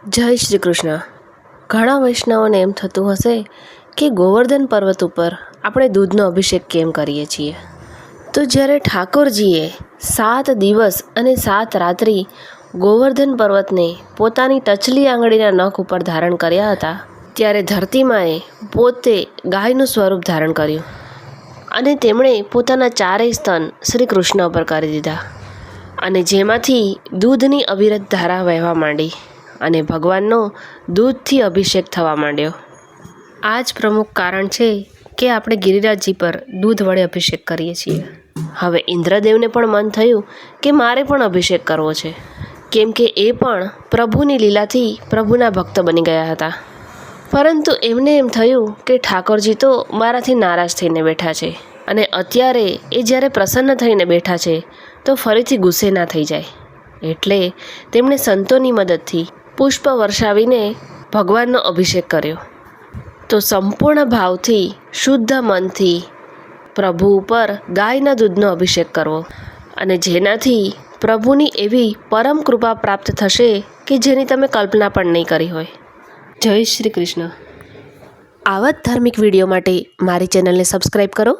જય શ્રી કૃષ્ણ. ઘણા વૈષ્ણવોને એમ થતું હશે કે ગોવર્ધન પર્વત ઉપર આપણે દૂધનો અભિષેક કેમ કરીએ છીએ. તો જ્યારે ઠાકોરજીએ 7 દિવસ અને 7 રાત્રિ ગોવર્ધન પર્વતને પોતાની ટચલી આંગળીના નખ ઉપર ધારણ કર્યા હતા, ત્યારે ધરતીમાએ પોતે ગાયનું સ્વરૂપ ધારણ કર્યું અને તેમણે પોતાના 4 સ્તન શ્રી કૃષ્ણ ઉપર કરી દીધા અને જેમાંથી દૂધની અવિરત ધારા વહેવા માંડી અને ભગવાનનો દૂધથી અભિષેક થવા માંડ્યો. આ જ પ્રમુખ કારણ છે કે આપણે ગિરિરાજજી પર દૂધ વડે અભિષેક કરીએ છીએ. હવે ઇન્દ્રદેવને પણ મન થયું કે મારે પણ અભિષેક કરવો છે, કેમ કે એ પણ પ્રભુની લીલાથી પ્રભુના ભક્ત બની ગયા હતા. પરંતુ એમને એમ થયું કે ઠાકોરજી તો મારાથી નારાજ થઈને બેઠા છે અને અત્યારે એ જ્યારે પ્રસન્ન થઈને બેઠા છે તો ફરીથી ગુસ્સે ના થઈ જાય. એટલે તેમણે સંતોની મદદથી પુષ્પ વર્ષાવીને ભગવાનનો અભિષેક કર્યો. તો સંપૂર્ણ ભાવથી શુદ્ધ મનથી પ્રભુ ઉપર ગાયના દૂધનો અભિષેક કરવો અને જેનાથી પ્રભુની એવી પરમ કૃપા પ્રાપ્ત થશે કે જેની તમે કલ્પના પણ નહીં કરી હોય. જય શ્રી કૃષ્ણ. આવા જ ધાર્મિક વિડીયો માટે મારી ચેનલને સબસ્ક્રાઈબ કરો.